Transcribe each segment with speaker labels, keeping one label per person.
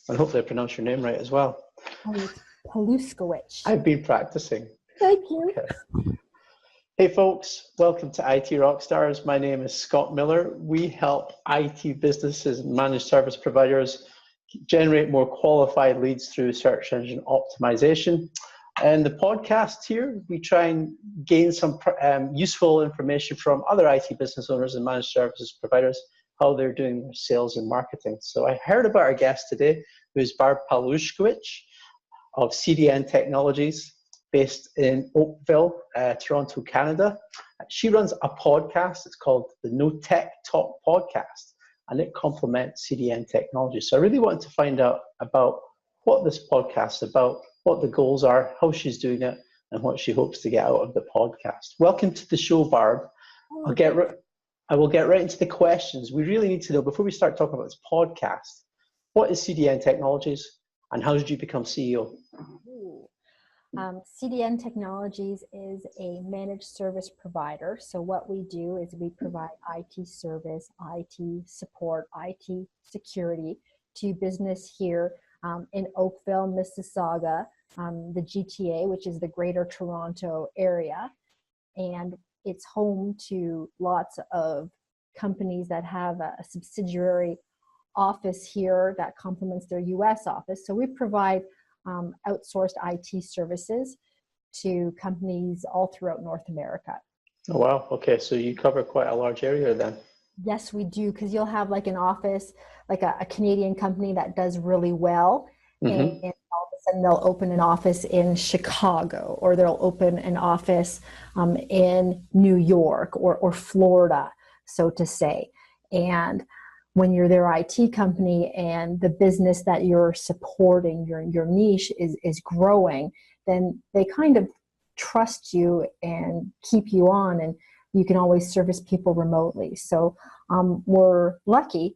Speaker 1: And hopefully I pronounced your name right as well.
Speaker 2: Paluszkiewicz.
Speaker 1: I've been practicing.
Speaker 2: Thank you.
Speaker 1: Okay. Hey folks, welcome to IT Rockstars. My name is Scott Miller. We help IT businesses and managed service providers generate more qualified leads through search engine optimization. And the podcast here, we try and gain some useful information from other IT business owners and managed services providers, how they're doing their sales and marketing. So I heard about our guest today, who is Barb Paluszkiewicz of CDN Technologies, based in Oakville, Toronto, Canada. She runs a podcast. It's called the No Tech Talk Podcast, and it complements CDN Technologies. So I really wanted to find out about what this podcast is about, what the goals are, how she's doing it, and what she hopes to get out of the podcast. Welcome to the show, Barb. I will get right into the questions. We really need to know, before we start talking about this podcast, what is CDN Technologies and how did you become CEO?
Speaker 2: CDN Technologies is a managed service provider. So what we do is we provide IT service, IT support, IT security to business here in Oakville, Mississauga, the GTA, which is the Greater Toronto area. And it's home to lots of companies that have a subsidiary office here that complements their US office. So we provide outsourced IT services to companies all throughout North America.
Speaker 1: Oh, wow. Okay. So you cover quite a large area then.
Speaker 2: Yes, we do. Because you'll have like an office, like a Canadian company that does really well. And all of a sudden they'll open an office in Chicago, or they'll open an office in New York or Florida, so to say. And when you're their IT company and the business that you're supporting, your niche is growing, then they kind of trust you and keep you on, and you can always service people remotely. So we're lucky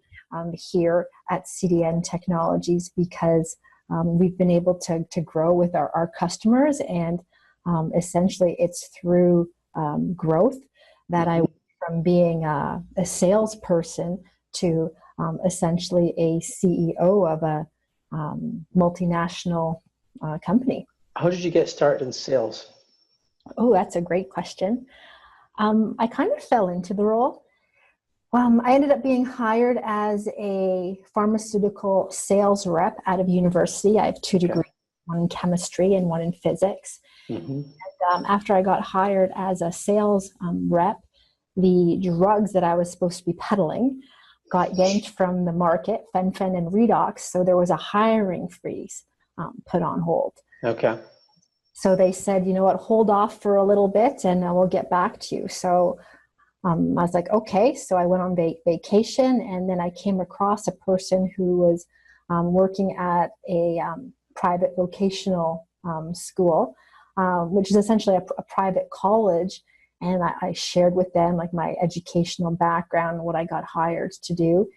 Speaker 2: here at CDN Technologies because we've been able to grow with our customers, and essentially it's through growth that I went from being a salesperson to essentially a CEO of a multinational company.
Speaker 1: How did you get started in sales?
Speaker 2: Oh, that's a great question. I kind of fell into the role. I ended up being hired as a pharmaceutical sales rep out of university. I have 2 degrees, one in chemistry and one in physics. And after I got hired as a sales rep, the drugs that I was supposed to be peddling got yanked from the market, fen and redox, so there was a hiring freeze put on hold.
Speaker 1: Okay.
Speaker 2: So they said, you know what, hold off for a little bit and we'll get back to you. So I was like, okay. So I went on vacation, and then I came across a person who was working at a private vocational school, which is essentially a private college. And I shared with them like my educational background, what I got hired to do.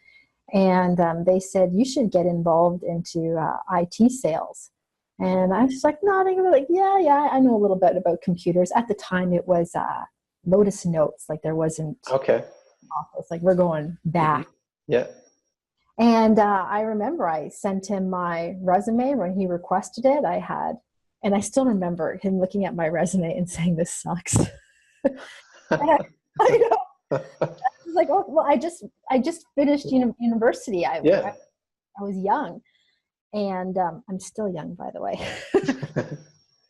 Speaker 2: And they said, you should get involved into IT sales. And I was like nodding, like, yeah, I know a little bit about computers. At the time it was Lotus Notes, like there wasn't office, like we're going back.
Speaker 1: Yeah.
Speaker 2: And I remember I sent him my resume when he requested it. And I still remember him looking at my resume and saying, this sucks. I know. I was like, oh, well, I just finished university. I was young, and I'm still young, by the way.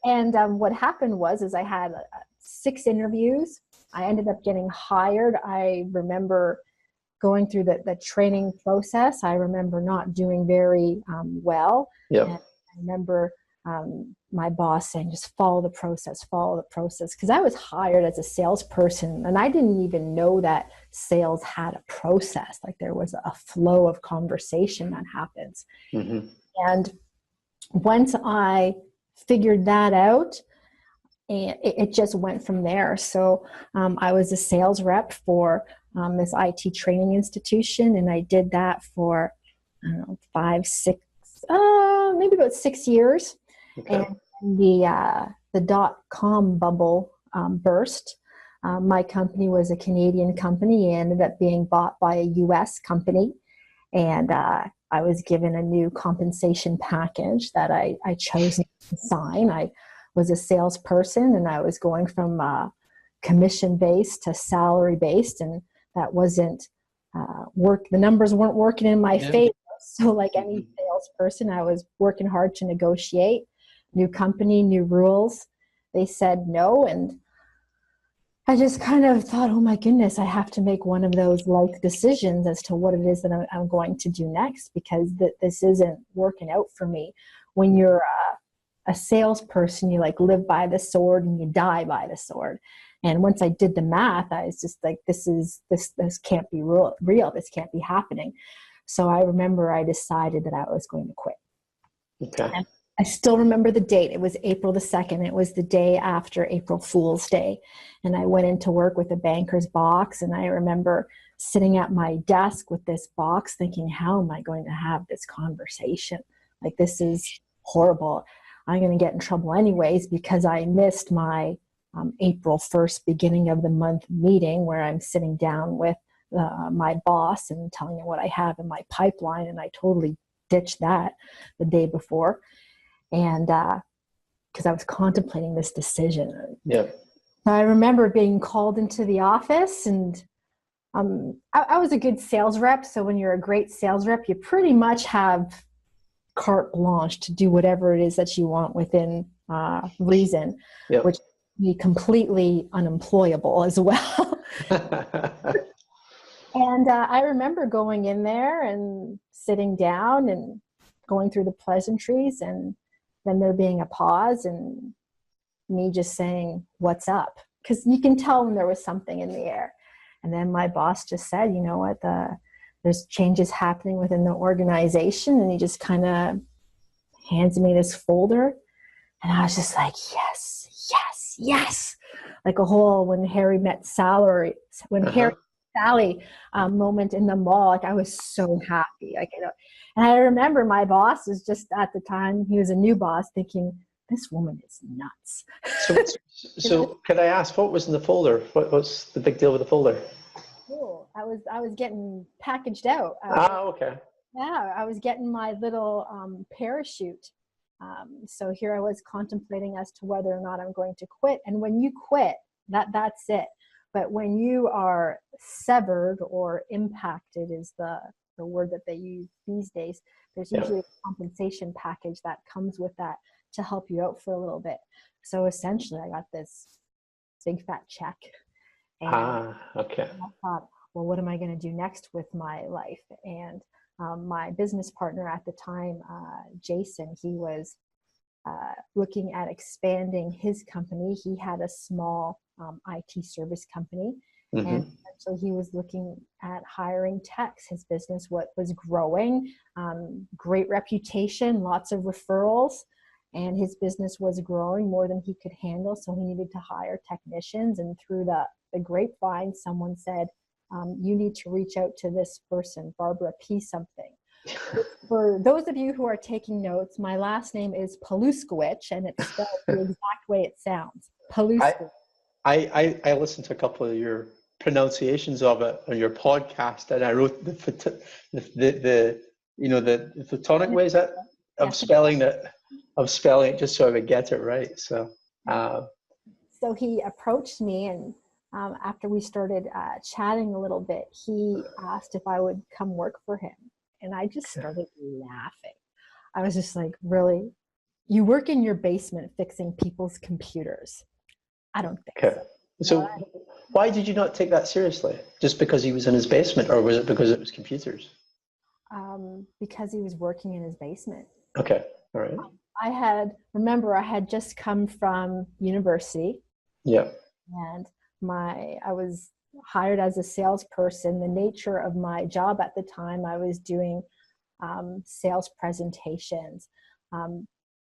Speaker 2: And what happened was I had 6 interviews. I ended up getting hired. I remember going through the training process. I remember not doing very well. And I remember my boss saying, just follow the process. Because I was hired as a salesperson, and I didn't even know that sales had a process. Like there was a flow of conversation that happens. And once I figured that out, and it just went from there. So I was a sales rep for this IT training institution, and I did that for, I don't know, 5, 6, maybe about 6 years. Okay. And the .com bubble burst. My company was a Canadian company and ended up being bought by a US company. And I was given a new compensation package that I chose to sign. I was a salesperson, and I was going from commission-based to salary-based, and that wasn't the numbers weren't working in my favor. So like any salesperson, I was working hard to negotiate. New company, new rules. They said no, and I just kind of thought, oh my goodness, I have to make one of those life decisions as to what it is that I'm going to do next, because this isn't working out for me. When you're a salesperson, you like live by the sword and you die by the sword. And once I did the math, I was just like, this can't be real. This can't be happening. So I remember I decided that I was going to quit.
Speaker 1: Okay.
Speaker 2: And I still remember the date. It was April the 2nd. It was the day after April Fool's Day. And I went into work with a banker's box. And I remember sitting at my desk with this box thinking, how am I going to have this conversation? Like, this is horrible. I'm going to get in trouble anyways, because I missed my April 1st, beginning of the month meeting, where I'm sitting down with my boss and telling him what I have in my pipeline. And I totally ditched that the day before. And because I was contemplating this decision.
Speaker 1: Yeah.
Speaker 2: I remember being called into the office, and I was a good sales rep. So when you're a great sales rep, you pretty much have carte blanche to do whatever it is that you want within reason,
Speaker 1: Yep.
Speaker 2: which be completely unemployable as well. And I remember going in there and sitting down and going through the pleasantries, and then there being a pause and me just saying, what's up? Because you can tell when there was something in the air. And then my boss just said, you know what, there's changes happening within the organization. And he just kind of hands me this folder. And I was just like, yes, yes, yes. Like a whole when Harry met Sally, Sally moment in the mall. Like, I was so happy. Like, you know, and I remember my boss was just at the time, he was a new boss, thinking, this woman is nuts.
Speaker 1: So could I ask, what was in the folder? What's the big deal with the folder?
Speaker 2: Cool. I was getting packaged out.
Speaker 1: Okay.
Speaker 2: Yeah, I was getting my little parachute. So here I was contemplating as to whether or not I'm going to quit. And when you quit, that's it. But when you are severed or impacted is the word that they use these days, there's usually a compensation package that comes with that to help you out for a little bit. So essentially I got this big fat check. And
Speaker 1: okay.
Speaker 2: I thought, well, what am I going to do next with my life? And my business partner at the time, Jason, he was looking at expanding his company. He had a small IT service company. And so he was looking at hiring techs. His business was growing, great reputation, lots of referrals, and his business was growing more than he could handle. So he needed to hire technicians. And through the grapevine, someone said, you need to reach out to this person, Barbara P. something. For those of you who are taking notes, my last name is Paluszkiewicz, and it's spelled the exact way it sounds. Paluszkiewicz.
Speaker 1: I listened to a couple of your pronunciations of it on your podcast, and I wrote the photonic ways of spelling it just so I would get it right. So
Speaker 2: so he approached me, and after we started chatting a little bit, he asked if I would come work for him. And I just started laughing. I was just like, really? You work in your basement fixing people's computers? I don't think so.
Speaker 1: So why did you not take that seriously? Just because he was in his basement, or was it because it was computers?
Speaker 2: Because he was working in his basement.
Speaker 1: Okay, all right.
Speaker 2: I had just come from university.
Speaker 1: Yeah.
Speaker 2: And I was hired as a salesperson. The nature of my job at the time, I was doing sales presentations,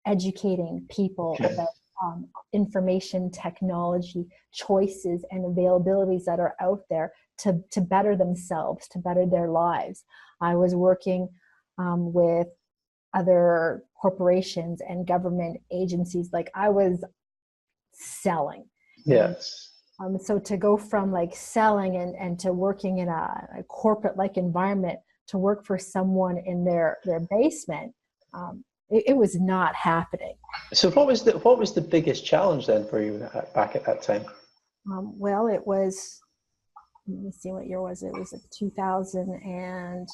Speaker 2: educating people about information technology choices and availabilities that are out there to better themselves, to better their lives. I was working with other corporations and government agencies. Like, I was selling.
Speaker 1: Yes.
Speaker 2: So to go from like selling and to working in a corporate-like environment to work for someone in their basement, it was not happening.
Speaker 1: So what was the biggest challenge then for you back at that time?
Speaker 2: Well, it was, let me see, what year was it? It was like 2002,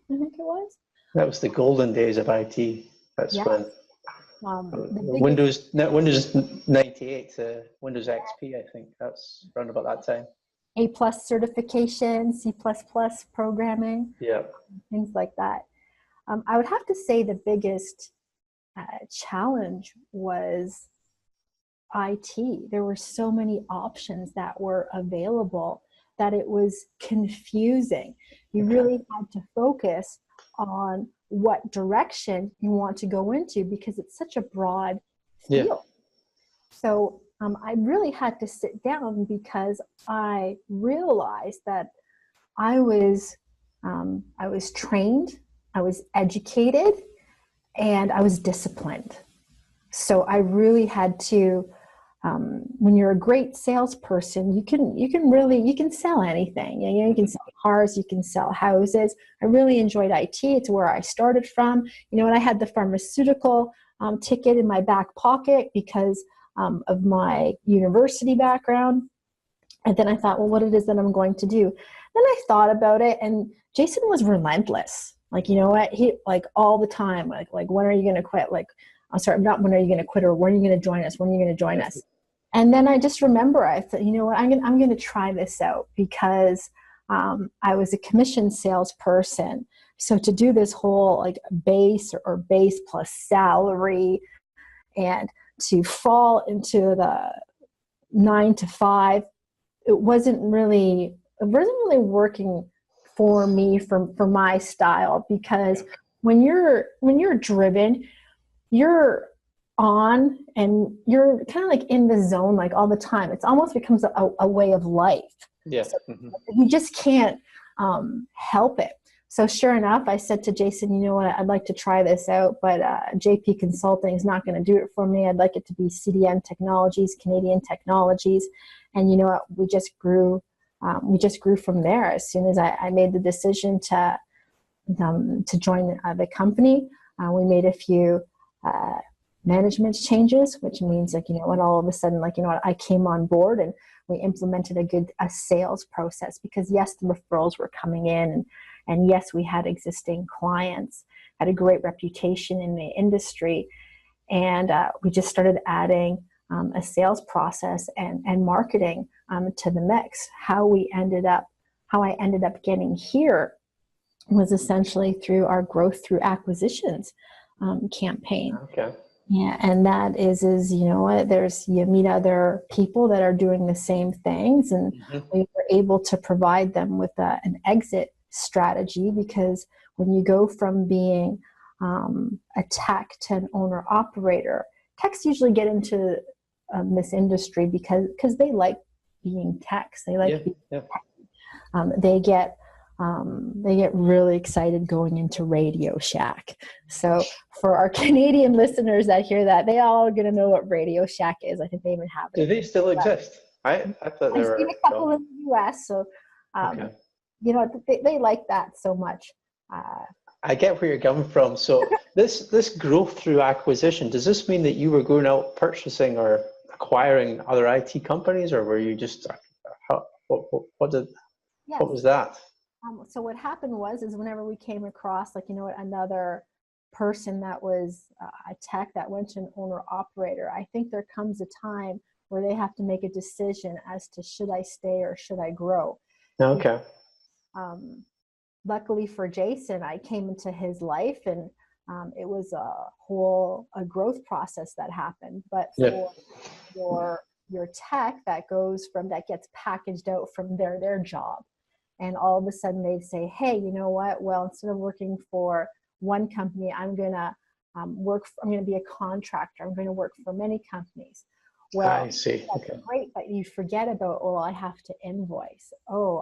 Speaker 2: I think it was.
Speaker 1: That was the golden days of IT. That's when Windows 98 to Windows XP, I think that's around about that time.
Speaker 2: A+ certification, C++ programming,
Speaker 1: yeah,
Speaker 2: things like that. I would have to say the biggest challenge was IT. There were so many options that were available that it was confusing. You really had to focus on what direction you want to go into because it's such a broad field.
Speaker 1: Yeah.
Speaker 2: So I really had to sit down because I realized that I was trained, I was educated, and I was disciplined. So I really had to, when you're a great salesperson, you can sell anything. You can sell cars, you can sell houses. I really enjoyed IT. It's where I started from. And I had the pharmaceutical ticket in my back pocket because of my university background. And then I thought, well, what it is that I'm going to do. Then I thought about it, and Jason was relentless. Like, you know what? He all the time, like when are you going to quit? I'm sorry, not when are you going to quit, or when are you going to join us? When are you going to join us? And then I just remember, I thought, you know what? I'm going to try this out because I was a commission salesperson. So to do this whole base or base plus salary, and to fall into the 9 to 5, it wasn't really working for me, for my style, because when you're driven, you're on and you're kind of in the zone all the time. It's almost becomes a way of life.
Speaker 1: Yeah.
Speaker 2: So you just can't help it. So sure enough, I said to Jason, you know what, I'd like to try this out, but JP Consulting is not going to do it for me. I'd like it to be CDN Technologies, Canadian Technologies. And you know what, we just grew from there. As soon as I made the decision to join the company, we made a few management changes, which means all of a sudden, I came on board and we implemented a sales process, because yes, the referrals were coming in, and yes, we had existing clients, had a great reputation in the industry, and we just started adding a sales process and marketing to the mix. How I ended up getting here was essentially through our growth through acquisitions campaign.
Speaker 1: Okay.
Speaker 2: Yeah, and that is you meet other people that are doing the same things, and we were able to provide them with an exit strategy, because when you go from being a tech to an owner operator, techs usually get into this industry because they like being techs. They like being tech. They get really excited going into Radio Shack. So for our Canadian listeners that hear that, they all are going to know what Radio Shack is. I think they even have it.
Speaker 1: Do they still exist? I thought they were.
Speaker 2: I've seen a couple in the US. So, they like that so much.
Speaker 1: I get where you're coming from. So this growth through acquisition, does this mean that you were going out purchasing or acquiring other IT companies, or were you just, what was that?
Speaker 2: So what happened is whenever we came across another person that was a tech that went to an owner operator, I think there comes a time where they have to make a decision as to should I stay or should I grow.
Speaker 1: Okay.
Speaker 2: Luckily for Jason, I came into his life, and it was a growth process that happened. But for your tech that gets packaged out from their job, and all of a sudden they'd say, hey, you know what? Well, instead of working for one company, I'm going to be a contractor. I'm going to work for many companies. Well,
Speaker 1: I see.
Speaker 2: That's
Speaker 1: okay.
Speaker 2: Great, but you forget about, I have to invoice. Now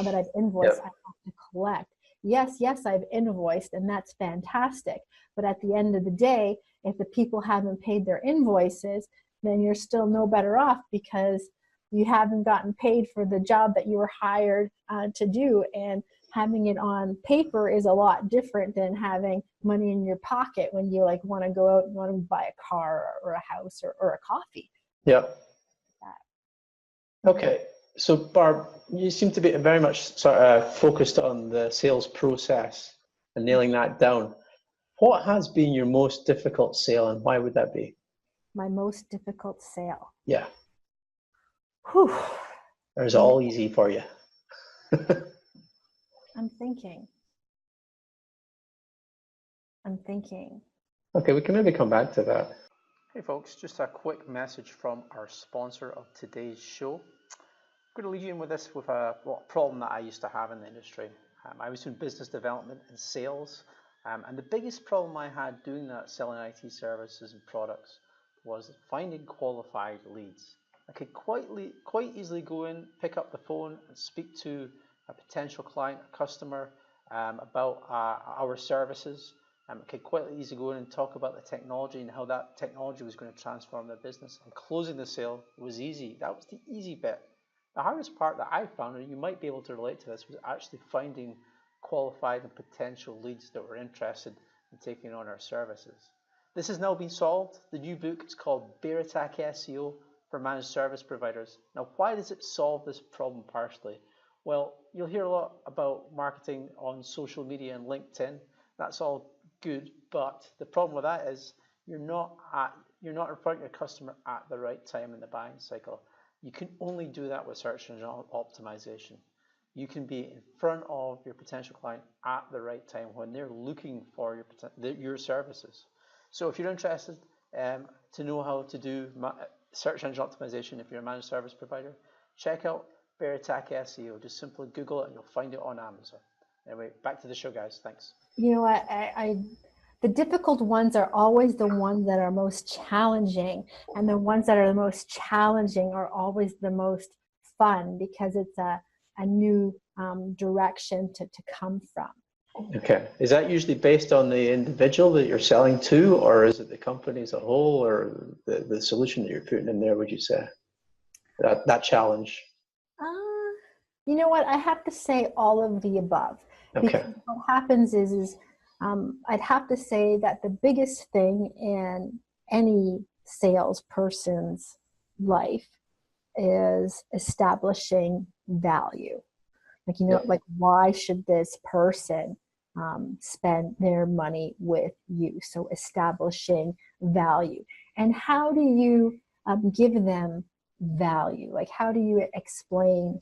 Speaker 2: that I've invoiced, I have to collect. Yes, I've invoiced, and that's fantastic. But at the end of the day, if the people haven't paid their invoices, then you're still no better off, because you haven't gotten paid for the job that you were hired to do. And having it on paper is a lot different than having money in your pocket when you like want to go out and want to buy a car or a house or a coffee.
Speaker 1: Yeah. Okay. So Barb, you seem to be very much sort of focused on the sales process and nailing that down. What has been your most difficult sale and why would that be?
Speaker 2: My most difficult sale.
Speaker 1: Yeah.
Speaker 2: Whew.
Speaker 1: Or is it all easy for you?
Speaker 2: I'm thinking.
Speaker 1: Okay, we can maybe come back to that. Hey folks, just a quick message from our sponsor of today's show. I'm going to leave you in with this with a problem that I used to have in the industry. I was doing business development and sales, and the biggest problem I had doing that, selling IT services and products, was finding qualified leads. I could quite easily go in, pick up the phone and speak to a potential client, a customer, about our services. It could quite easily go in and talk about the technology and how that technology was going to transform their business. And closing the sale was easy. That was the easy bit. The hardest part that I found, and you might be able to relate to this, was actually finding qualified and potential leads that were interested in taking on our services. This has now been solved. The new book is called Bear Attack SEO for Managed Service Providers. Now, why does it solve this problem partially? Well, you'll hear a lot about marketing on social media and LinkedIn. That's all good, but the problem with that is you're not in front of your customer at the right time in the buying cycle. You can only do that with search engine optimization. You can be in front of your potential client at the right time when they're looking for your services. So if you're interested to know how to do search engine optimization, if you're a managed service provider, check out Bear Attack SEO. Just simply Google it and you'll find it on Amazon. Anyway, back to the show, guys. Thanks.
Speaker 2: You know what? The difficult ones are always the ones that are most challenging, and the ones that are the most challenging are always the most fun because it's a new direction to come from.
Speaker 1: Okay. Is that usually based on the individual that you're selling to, or is it the company as a whole, or the solution that you're putting in there, would you say? That challenge?
Speaker 2: You know what? I have to say all of the above.
Speaker 1: Okay.
Speaker 2: Because what happens is I'd have to say that the biggest thing in any salesperson's life is establishing value. Like, you know, like why should this person spend their money with you? So establishing value. And how do you give them value? Like, how do you explain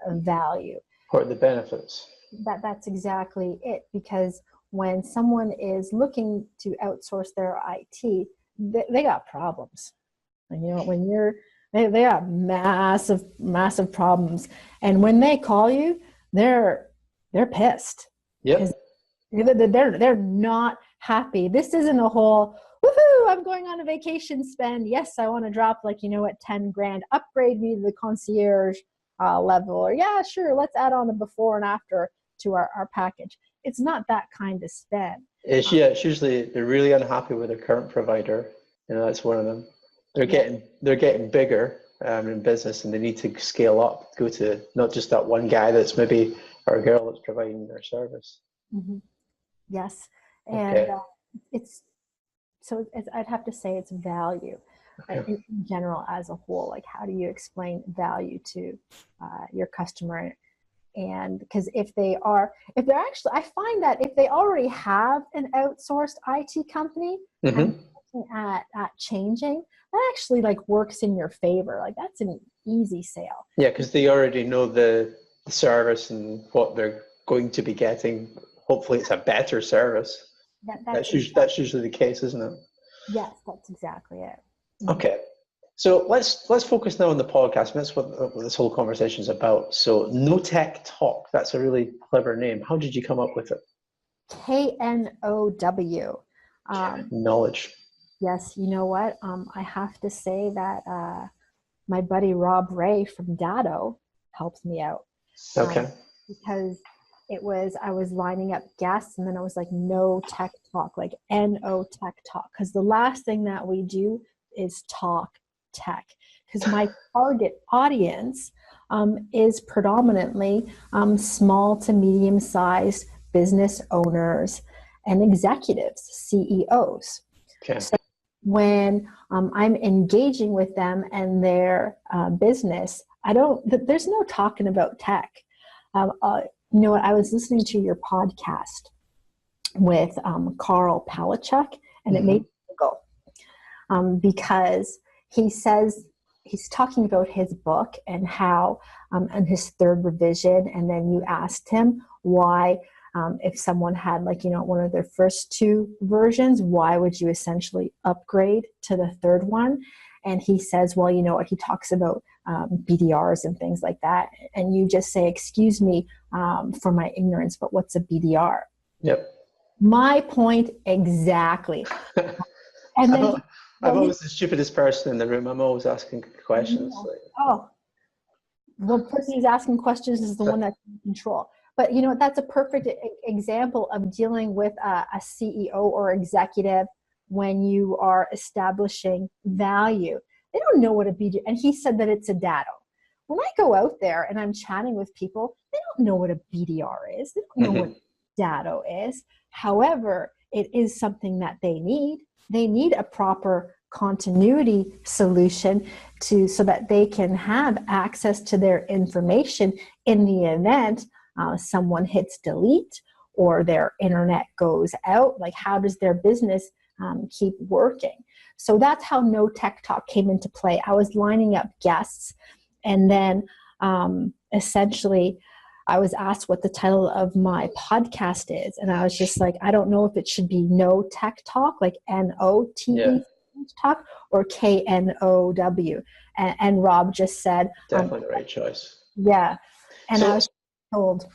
Speaker 2: value?
Speaker 1: What are the benefits?
Speaker 2: That's exactly it, because when someone is looking to outsource their IT, they got problems. And you know, when they got massive problems, and when they call you, they're pissed.
Speaker 1: Yep.
Speaker 2: They're not happy. This isn't a whole woohoo, I'm going on a vacation spend. Yes, I want to drop, like, you know what, 10 grand, upgrade me to the concierge level, or yeah, sure, let's add on a before and after to our package. It's not that kind of spend.
Speaker 1: It's usually they're really unhappy with their current provider. You know, that's one of them. They're getting bigger in business, and they need to scale up, go to not just that one guy that's maybe, or a girl that's providing their service.
Speaker 2: Mm-hmm. Yes, and I'd have to say it's value.
Speaker 1: Okay.
Speaker 2: In general, as a whole, like how do you explain value to your customer? And because if they're actually, I find that if they already have an outsourced IT company and looking at changing, that actually like works in your favor. Like that's an easy sale.
Speaker 1: Yeah, because they already know the service and what they're going to be getting. Hopefully, it's a better service. That's usually the case, isn't it?
Speaker 2: Yes, that's exactly it.
Speaker 1: Okay, so let's focus now on the podcast. That's what this whole conversation is about. So, No Tech Talk. That's a really clever name. How did you come up with it?
Speaker 2: KNOW.
Speaker 1: Knowledge.
Speaker 2: Yes, you know what? I have to say that my buddy Rob Ray from Dado helped me out.
Speaker 1: Okay.
Speaker 2: Because I was lining up guests, and then I was like, No Tech Talk, like NO Tech Talk. Because the last thing that we do is talk tech. Because my target audience is predominantly small to medium-sized business owners and executives, CEOs.
Speaker 1: Okay.
Speaker 2: So when I'm engaging with them and their business, there's no talking about tech. You know what? I was listening to your podcast with Barb Paluszkiewicz, and it made me giggle because he's talking about his book and how, and his third revision, and then you asked him why, if someone had one of their first two versions, why would you essentially upgrade to the third one? And he says, well, you know what, he talks about BDRs and things like that. And you just say, excuse me for my ignorance, but what's a BDR?
Speaker 1: Yep.
Speaker 2: My point exactly. And then
Speaker 1: I'm always the stupidest person in the room. I'm always asking questions.
Speaker 2: Oh, the person who's asking questions is the one that's in control. But you know, that's a perfect example of dealing with a CEO or executive when you are establishing value. They don't know what a BDR, and he said that it's a dado. When I go out there and I'm chatting with people, they don't know what a BDR is. They don't know what dado is. However, it is something that they need. They need a proper continuity solution so that they can have access to their information in the event someone hits delete or their internet goes out. Like, how does their business keep working? So that's how No Tech Talk came into play. I was lining up guests, and then essentially I was asked what the title of my podcast is, and I was just like, I don't know if it should be No Tech Talk, like NOTE Talk, or KNOW. And Rob just said,
Speaker 1: definitely the right choice.
Speaker 2: Yeah, and I was told.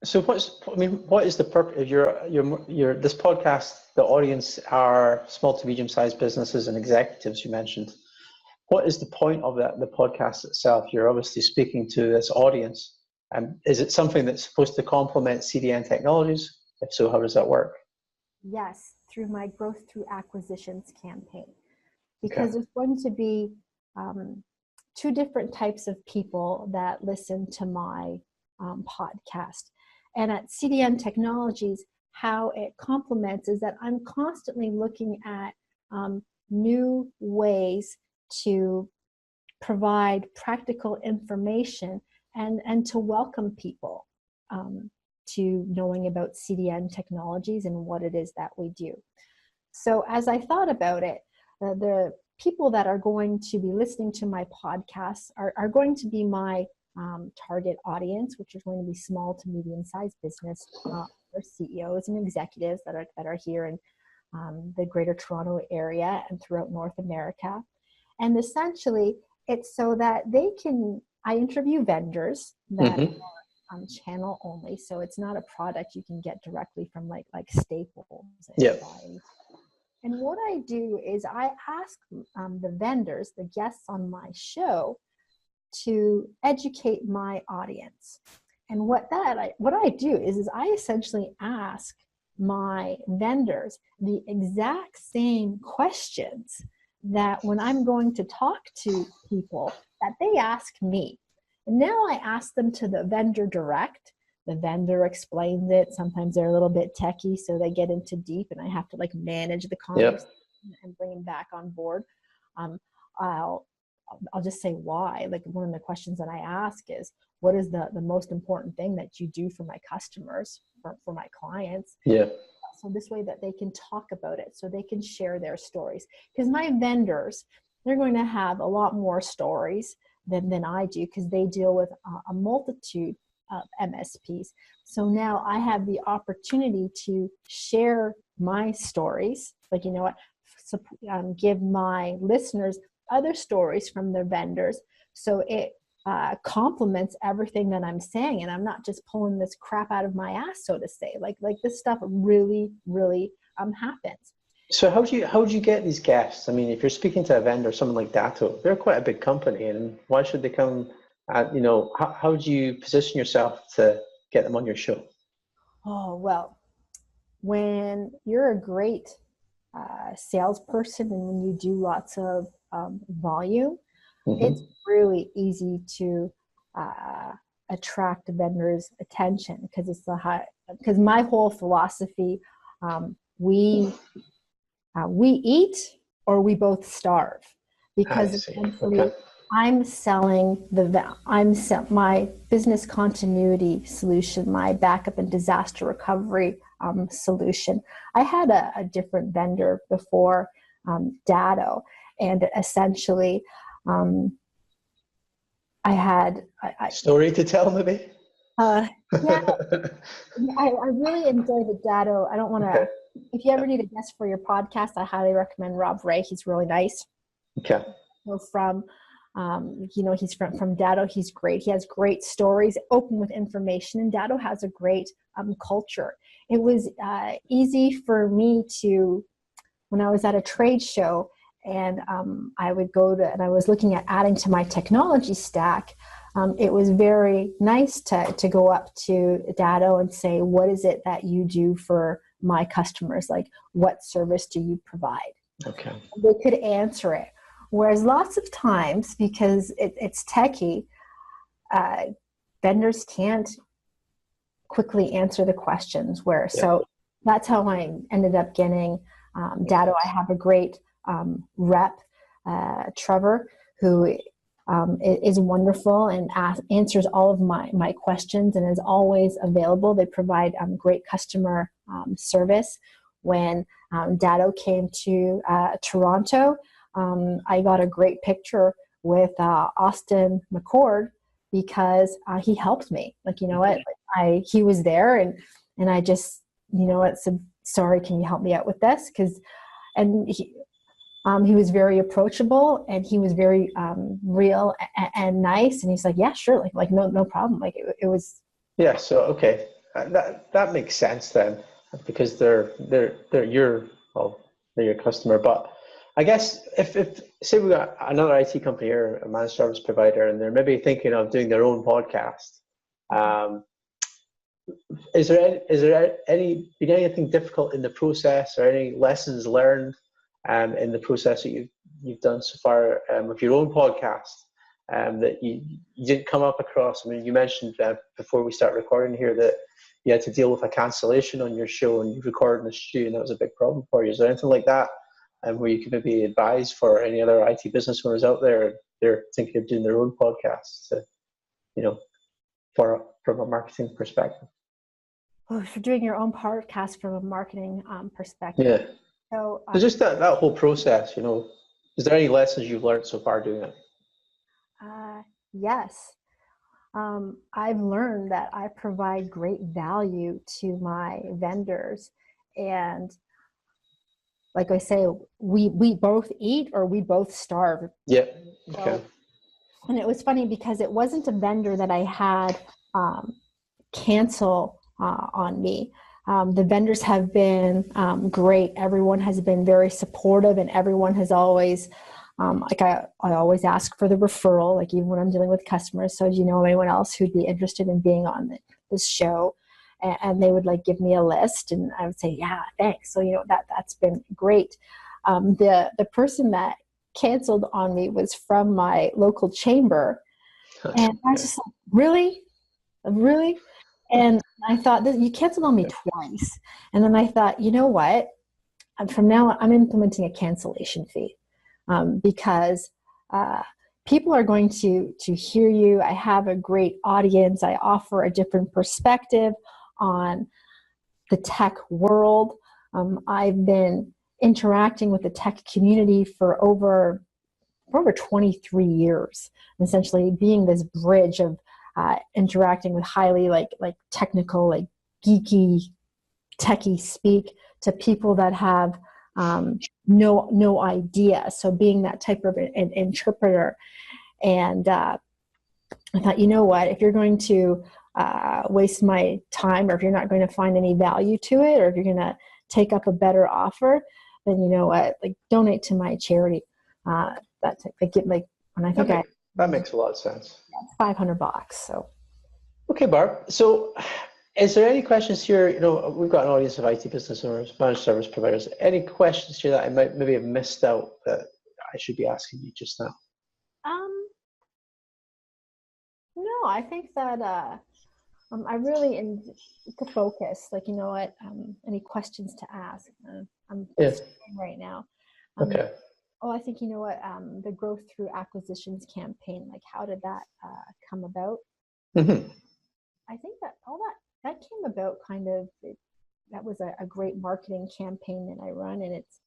Speaker 1: So what is the purpose of your this podcast? The audience are small to medium-sized businesses and executives, you mentioned. What is the point of the podcast itself? You're obviously speaking to this audience. Is it something that's supposed to complement CDN Technologies? If so, how does that work?
Speaker 2: Yes, through my Growth Through Acquisitions campaign. Because there's going to be two different types of people that listen to my podcast. And at CDN Technologies, how it complements is that I'm constantly looking at new ways to provide practical information and to welcome people to knowing about CDN Technologies and what it is that we do. So as I thought about it, the people that are going to be listening to my podcasts are going to be my target audience, which is going to be small to medium-sized business or CEOs and executives that are here in the Greater Toronto Area and throughout North America. And essentially, it's so that I interview vendors that are channel only, so it's not a product you can get directly from like Staples. And what I do is I ask the vendors, the guests on my show, to educate my audience. And what I do is I essentially ask my vendors the exact same questions that when I'm going to talk to people that they ask me. And now I ask them to the vendor direct. The vendor explains it. Sometimes they're a little bit techie, so they get into deep, and I have to manage the conversation and bring them back on board. I'll just say why. Like, one of the questions that I ask is, what is the most important thing that you do for my customers, for my clients? So this way that they can talk about it, so they can share their stories. Because my vendors, they're going to have a lot more stories than I do, because they deal with a multitude of MSPs. So now I have the opportunity to share my stories, give my listeners other stories from their vendors, so it complements everything that I'm saying, and I'm not just pulling this crap out of my ass, so to say. Like this stuff really happens.
Speaker 1: So how do you get these guests? I mean, if you're speaking to a vendor, someone like Datto, they're quite a big company, and why should they come? How do you position yourself to get them on your show?
Speaker 2: Oh, well, when you're a great salesperson and when you do lots of volume, it's really easy to attract vendors' attention, because it's because my whole philosophy, we eat or we both starve, because essentially I'm selling my business continuity solution, my backup and disaster recovery solution. I had a different vendor before, Datto, and essentially I had
Speaker 1: story to tell, maybe.
Speaker 2: Yeah, I really enjoy the Datto. I don't want to. If you ever need a guest for your podcast, I highly recommend Rob Ray. He's really nice.
Speaker 1: Okay.
Speaker 2: So he's from Datto. He's great. He has great stories, open with information, and Datto has a great culture. It was easy for me to, when I was at a trade show, and I would go to, and I was looking at adding to my technology stack. It was very nice to go up to Datto and say, what is it that you do for my customers? Like, what service do you provide?
Speaker 1: Okay.
Speaker 2: They could answer it. Whereas lots of times, because it's techie, vendors can't quickly answer the questions. So that's how I ended up getting Datto. I have a great rep, Trevor, who is wonderful and answers all of my questions and is always available. They provide great customer service. When Datto came to Toronto, I got a great picture with Austin McCord, because he helped me. Like, you know what, he was there, and I just, you know what, said, sorry, can you help me out with this? And he was very approachable, and he was very real and nice. And he's like, yeah, sure. Like no problem. Like it was. Yeah.
Speaker 1: So, okay. That makes sense then, because they're your customer. But I guess if say we got another IT company or a managed service provider, and they're maybe thinking of doing their own podcast, is there been anything difficult in the process, or any lessons learned in the process that you've done so far with your own podcast that you didn't come up across? I mean, you mentioned before we start recording here that you had to deal with a cancellation on your show, and you recorded in the studio, and that was a big problem for you. Is there anything like that where you could maybe advise for any other IT business owners out there, they're thinking of doing their own podcasts, from a marketing perspective?
Speaker 2: Oh, for doing your own podcast from a marketing perspective.
Speaker 1: Yeah.
Speaker 2: So
Speaker 1: just that whole process, is there any lessons you've learned so far doing it?
Speaker 2: Yes. I've learned that I provide great value to my vendors, and like I say, we both eat or we both starve.
Speaker 1: Yeah. Okay.
Speaker 2: So, and it was funny because it wasn't a vendor that I had cancel on me. The vendors have been great. Everyone has been very supportive, and everyone has always, I always ask for the referral, like even when I'm dealing with customers. So do you know anyone else who'd be interested in being on this show? And they would give me a list, and I would say, yeah, thanks. So, that's been great. The person that canceled on me was from my local chamber. And I was just like, really? Really? And I thought, you canceled on me twice. And then I thought, you know what? From now on, I'm implementing a cancellation fee, because people are going to hear you. I have a great audience. I offer a different perspective on the tech world. I've been interacting with the tech community for over 23 years, essentially being this bridge of interacting with highly technical, geeky, techie speak to people that have no idea. So being that type of an interpreter. And I thought, you know what, if you're going to waste my time, or if you're not going to find any value to it, or if you're going to take up a better offer, then you know what, donate to my charity. That
Speaker 1: makes a lot of sense.
Speaker 2: $500. So.
Speaker 1: Okay, Barb. So is there any questions here? We've got an audience of IT business owners, managed service providers. Any questions here that I might maybe have missed out that I should be asking you just now?
Speaker 2: No, I think that I really to focus. Like, you know what? Any questions to ask? I'm right now.
Speaker 1: Okay.
Speaker 2: I think, you know what? The growth through acquisitions campaign. Like, how did that come about?
Speaker 1: Mm-hmm.
Speaker 2: I think that all that came about kind of. That was a great marketing campaign that I run, and it's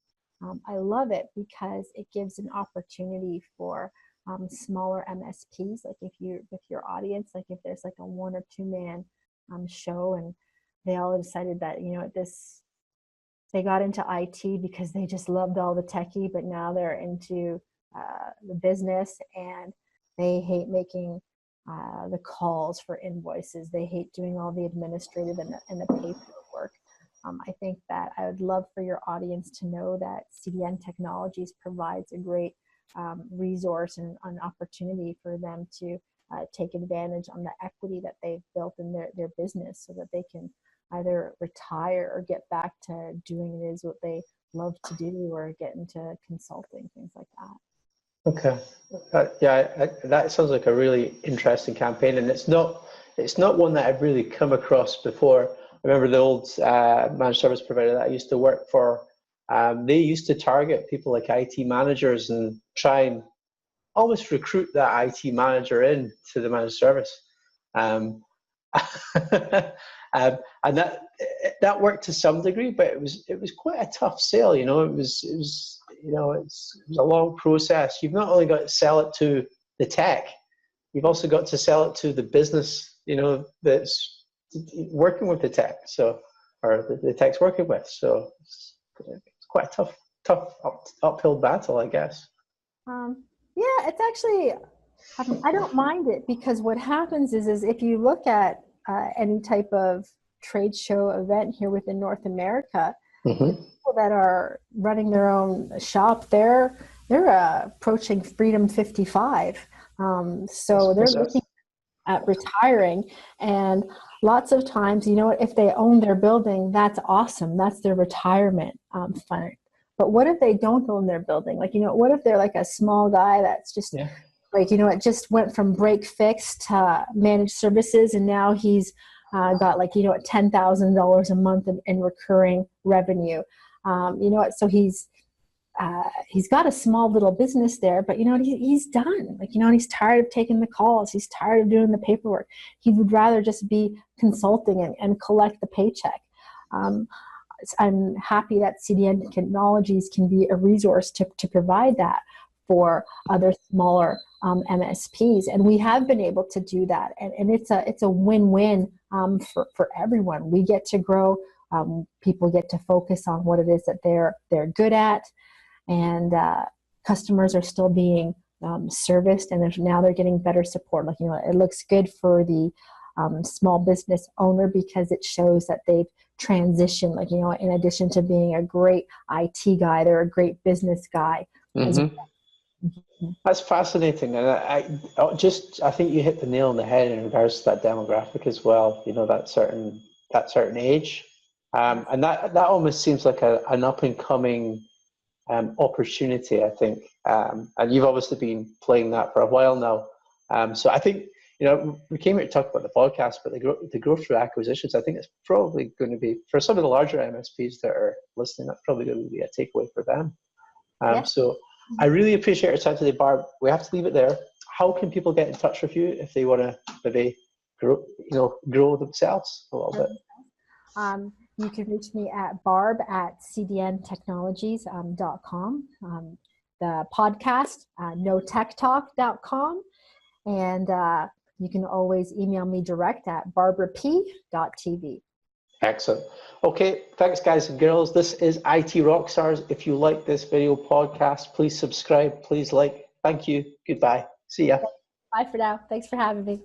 Speaker 2: I love it because it gives an opportunity for smaller MSPs, like if you with your audience, like if there's like a 1 or 2 man show, and they all decided that, you know, they got into IT because they just loved all the techie, but now they're into the business, and they hate making the calls for invoices. They hate doing all the administrative and the paperwork. I think that I would love for your audience to know that CDN Technologies provides a great resource and an opportunity for them to take advantage on the equity that they've built in their business, so that they can either retire or get back to doing it is what they love to do, or get into consulting, things like that.
Speaker 1: Okay. That sounds like a really interesting campaign, and it's not one that I've really come across before. I remember the old managed service provider that I used to work for. They used to target people like IT managers and try and almost recruit that IT manager in to the managed service. And that worked to some degree, but it was quite a tough sale. You know, it was a long process. You've not only got to sell it to the tech, you've also got to sell it to the business, you know, that's working with the tech, or the tech's working with. So it's quite a tough uphill battle, I guess.
Speaker 2: Yeah, it's actually, I don't mind it, because what happens is if you look at any type of trade show event here within North America,
Speaker 1: Mm-hmm.
Speaker 2: the people that are running their own shop, they're approaching Freedom 55. So they're looking at retiring, and lots of times, you know, if they own their building, that's awesome. That's their retirement fund. But what if they don't own their building? Like, you know, what if they're like a small guy that's just like, you know, it just went from break fix to managed services, and now he's got like, you know, $10,000 a month in recurring revenue. You know what? So he's got a small little business there, but you know, he's done. Like, you know, he's tired of taking the calls. He's tired of doing the paperwork. He would rather just be consulting and collect the paycheck. I'm happy that CDN Technologies can be a resource to provide that for other smaller MSPs, and we have been able to do that. And it's a win-win for everyone. We get to grow. People get to focus on what it is that they're good at. And customers are still being serviced, and now they're getting better support. Like, you know, it looks good for the small business owner, because it shows that they've transitioned. Like, you know, in addition to being a great IT guy, they're a great business guy.
Speaker 1: Mm-hmm. That's fascinating, and I think you hit the nail on the head in regards to that demographic as well. You know, that certain age, and that almost seems like an up and coming opportunity, I think, and you've obviously been playing that for a while now. So I think, you know, we came here to talk about the podcast, but the growth through acquisitions, I think it's probably going to be, for some of the larger MSPs that are listening, that's probably going to be a takeaway for them. So I really appreciate your time today, Barb. We have to leave it there. How can people get in touch with you if they want to maybe grow themselves a little bit?
Speaker 2: You can reach me at barb@cdntechnologies.com. The podcast, notechtalk.com. And you can always email me direct at barbrap.tv.
Speaker 1: Excellent. Okay, thanks guys and girls. This is IT Rockstars. If you like this video podcast, please subscribe, please like. Thank you. Goodbye. See ya.
Speaker 2: Bye for now. Thanks for having me.